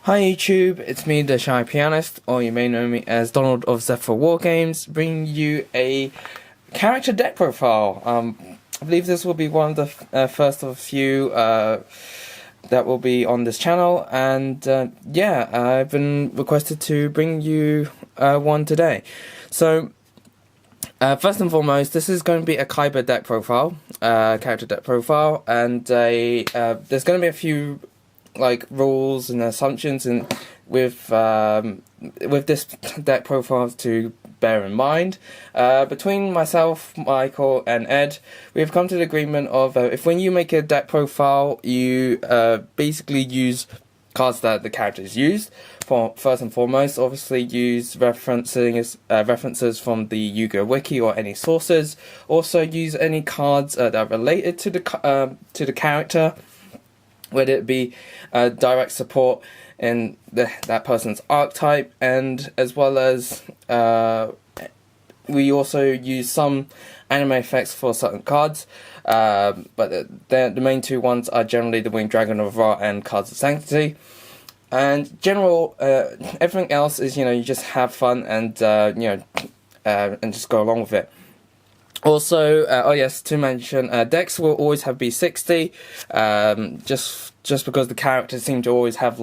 Hi YouTube, it's me, the Shy Pianist, or you may know me as Donald of Zephyr Wargames, bringing you a character deck profile. I believe this will be one of the first of a few that will be on this channel, and yeah, I've been requested to bring you one today. So, first and foremost, this is going to be a Kaiba deck profile, character deck profile, and there's going to be a few rules and assumptions and with this deck profile to bear in mind. Between myself, Michael, and Ed, we have come to the agreement of if when you make a deck profile, you basically use cards that the characters used. For first and foremost, obviously use references from the Yu-Gi-Oh wiki or any sources. Also use any cards that are related to the character, whether it be direct support in that person's archetype, and as well as we also use some anime effects for certain cards, but the main two ones are generally the Winged Dragon of Ra and Cards of Sanctity. And general, everything else is, you just have fun and, and just go along with it. Also, oh yes, to mention, decks will always be 60, just because the characters seem to always have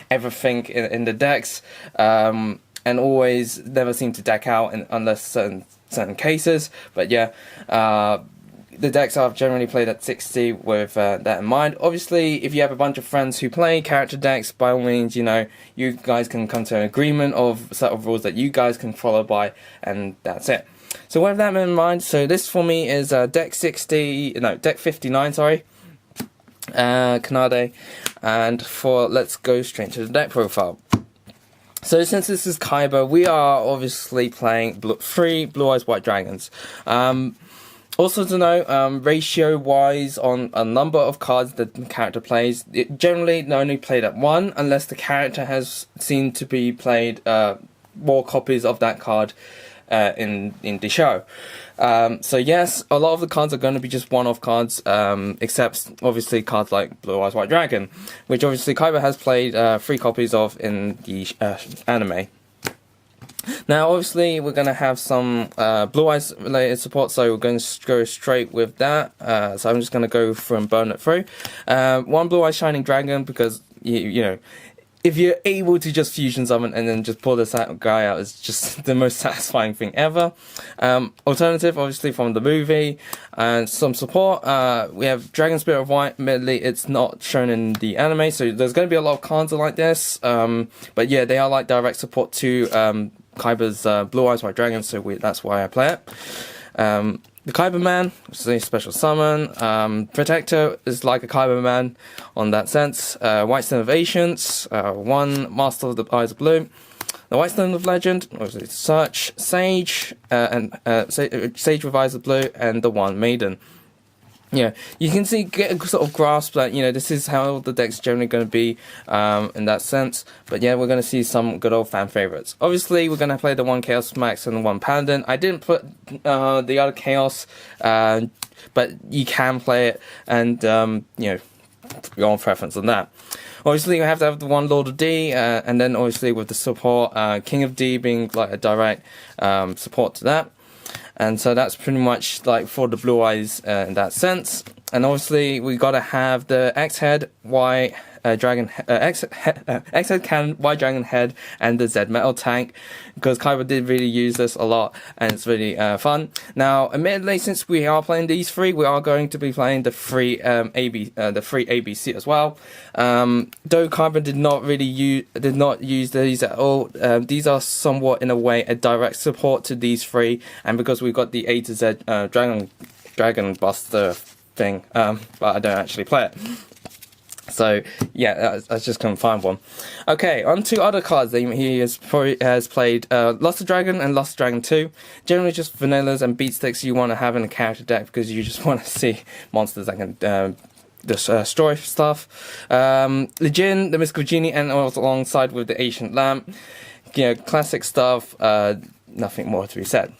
everything in the decks, and always never seem to deck out unless certain cases. But yeah, the decks are generally played at 60 with that in mind. Obviously, if you have a bunch of friends who play character decks, by all means, you guys can come to an agreement of a set of rules that you guys can follow by, and that's it. So with that in mind, so this for me is deck 59, sorry, Kanade, and let's go straight to the deck profile. So since this is Kaiba, we are obviously playing 3 Blue Eyes White Dragons. Also to know, ratio-wise on a number of cards that the character plays, it generally only played at 1, unless the character has seen to be played more copies of that card in the show. So yes, a lot of the cards are going to be just one-off cards, except obviously cards like Blue Eyes White Dragon, which obviously Kaiba has played 3 copies of in the anime. Now obviously we're going to have some Blue Eyes related support, so we're going to go straight with that. So I'm just going to go through and burn it through. 1 Blue Eyes Shining Dragon, because you know, if you're able to just fusion summon and then just pull this guy out, is just the most satisfying thing ever. Alternative, obviously, from the movie, and some support. We have Dragon Spirit of White. Admittedly, it's not shown in the anime, so there's going to be a lot of cards like this. But yeah, they are direct support to Kaiba's Blue Eyes White Dragon, so that's why I play it. The Kaiba Man is a special summon. Protector is like a Kaiba Man on that sense. White Stone of Ancients, 1 Master of the Eyes of Blue. The White Stone of Legend, obviously Search, Sage, Sage with Eyes of Blue, and the 1 Maiden. Yeah, you can get a sort of grasp that, this is how the deck's generally going to be in that sense. But yeah, we're going to see some good old fan favorites. Obviously, we're going to play the 1 Chaos Max and the 1 Paladin. I didn't put the other Chaos, but you can play it, and, your own preference on that. Obviously, you have to have the 1 Lord of D, and then obviously with the support, King of D being a direct support to that. And so that's pretty much for the Blue Eyes in that sense. And obviously we gotta have the X-Head, Y Dragon, X-Head Cannon, Y Dragon Head, and the Z Metal Tank, because Kaiba did really use this a lot, and it's really fun. Now, admittedly, since we are playing these 3, we are going to be playing the free ABC as well. Though Kaiba did not use these at all. These are somewhat, in a way, a direct support to these 3, and because we've got the A to Z Dragon Buster thing, but I don't actually play it. So yeah, I just couldn't find one. Okay, on to other cards that he has played. Luster Dragon and Luster Dragon 2. Generally just vanillas and beat sticks you want to have in a character deck, because you just want to see monsters that can destroy stuff. Legion, the Mystical Genie, and alongside with the Ancient Lamp. Classic stuff, nothing more to be said.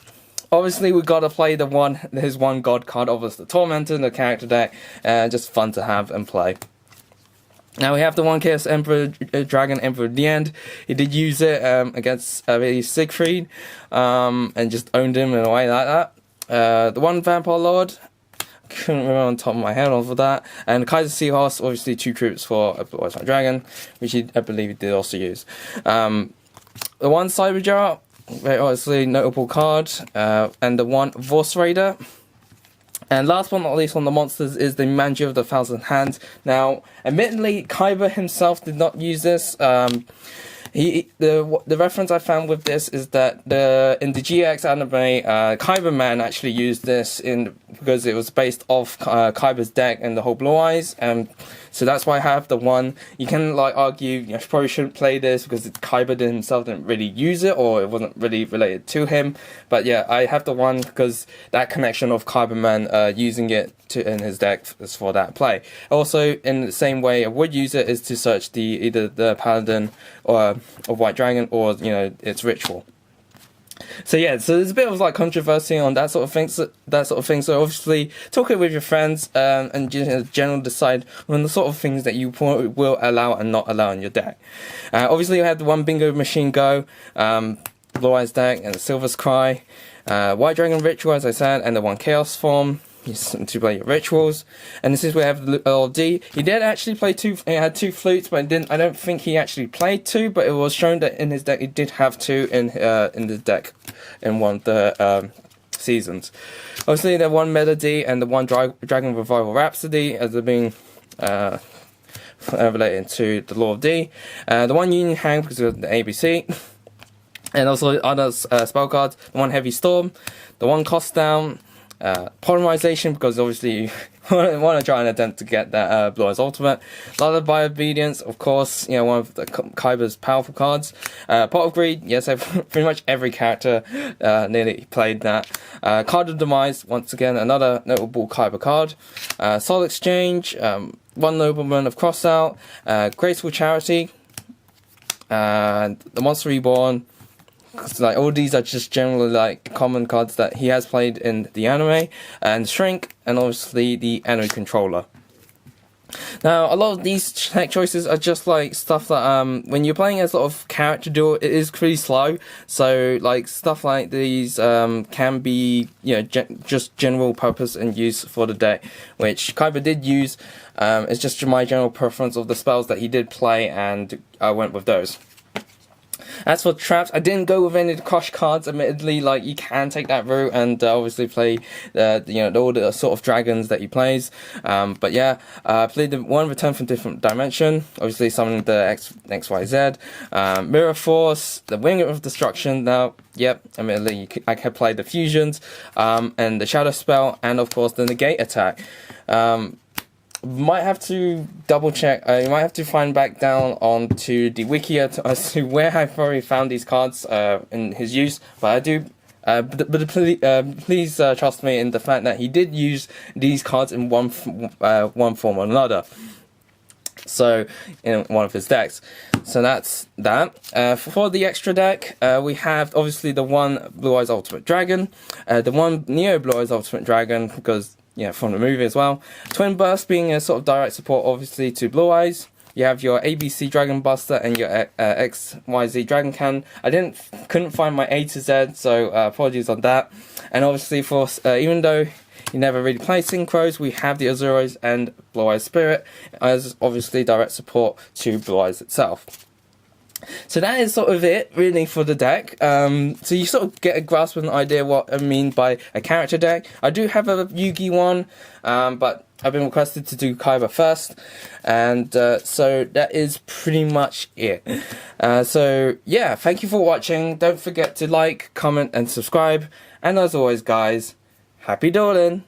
Obviously, we gotta play his 1 God card, obviously the Tormentor in the character deck, just fun to have and play. Now we have the one Chaos Emperor Dragon Emperor at the end. He did use it against Siegfried and just owned him in a way like that. The one Vampire Lord, couldn't remember on top of my head over that. And combosyu-gi-oh, obviously 2 troops for a Blue Eyes White Dragon, which I believe he did also use. The one Cyberjar, very obviously notable card, and the one Vorse Raider. And last but not least on the monsters is the Manager of the Thousand Hands. Now, admittedly, Kaiba himself did not use this. The reference I found with this is that in the GX anime, Kaiba Man actually used this because it was based off Kaiba's deck and the whole Blue Eyes, and so that's why I have the one. You can argue, you probably shouldn't play this because Kaiba himself didn't really use it, or it wasn't really related to him. But yeah, I have the one because that connection of Kaiba Man using it in his deck is for that play. Also, in the same way I would use it is to search either the Paladin or of White Dragon or its ritual. So yeah, so there's a bit of controversy on that sort of thing. So obviously, talk it with your friends and generally decide on the sort of things that you will allow and not allow in your deck. Obviously, you have the one Bingo Machine Go, Blue Eyes deck, and the Silver's Cry, White Dragon Ritual, as I said, and the one Chaos Form. To play your rituals, and this is where we have the LD. He did actually play 2. He had 2 flutes, but I don't think he actually played 2. But it was shown that in his deck he did have 2 in the deck in one of the seasons. Obviously, the one Melody and the one Dragon Revival Rhapsody as they're being related to the Lord of D. The one Union Hang because of the ABC, and also other spell cards. The one Heavy Storm, the one Cost Down. Polymerization, because obviously you want to try and attempt to get that Blue Eyes Ultimate. A lot of Obedience, of course, one of the Kaiba's powerful cards. Pot of Greed, yes, pretty much every character nearly played that. Card of Demise, once again, another notable Kaiba card. Soul Exchange, one Nobleman of Crossout, Graceful Charity, and the Monster Reborn. All these are just generally common cards that he has played in the anime, and Shrink, and obviously the Enemy Controller. Now, a lot of these tech choices are just stuff that when you're playing as a lot of character duel, it is pretty slow. So stuff like these can be just general purpose and use for the deck, which Kaiba did use. It's just my general preference of the spells that he did play, and I went with those. As for traps, I didn't go with any of the crush cards. Admittedly, you can take that route and obviously play all the sort of dragons that he plays. But yeah, played the one Return from Different Dimension. Obviously, summoning the XYZ, Mirror Force, the Wing of Destruction. Now, yep, admittedly, I can play the fusions, and the Shadow Spell, and of course the Negate attack. Might have to double check. You might have to find back down onto the wiki as to where I probably found these cards in his use. But I do. But please trust me in the fact that he did use these cards in one form or another. So in one of his decks. So that's that. For the extra deck, we have obviously the one Blue Eyes Ultimate Dragon, the one Neo Blue Eyes Ultimate Dragon because. From the movie as well. Twin Burst being a sort of direct support, obviously, to Blue Eyes. You have your ABC Dragon Buster and your XYZ Dragon Cannon. I couldn't find my A to Z, so apologies on that. And obviously, for even though you never really play Synchros, we have the Azuros and Blue Eyes Spirit as obviously direct support to Blue Eyes itself. So that is sort of it, really, for the deck. So you sort of get a grasp of an idea what I mean by a character deck. I do have a Yugi one, but I've been requested to do Kaiba first. And so that is pretty much it. So yeah, thank you for watching. Don't forget to like, comment, and subscribe. And as always, guys, happy dueling!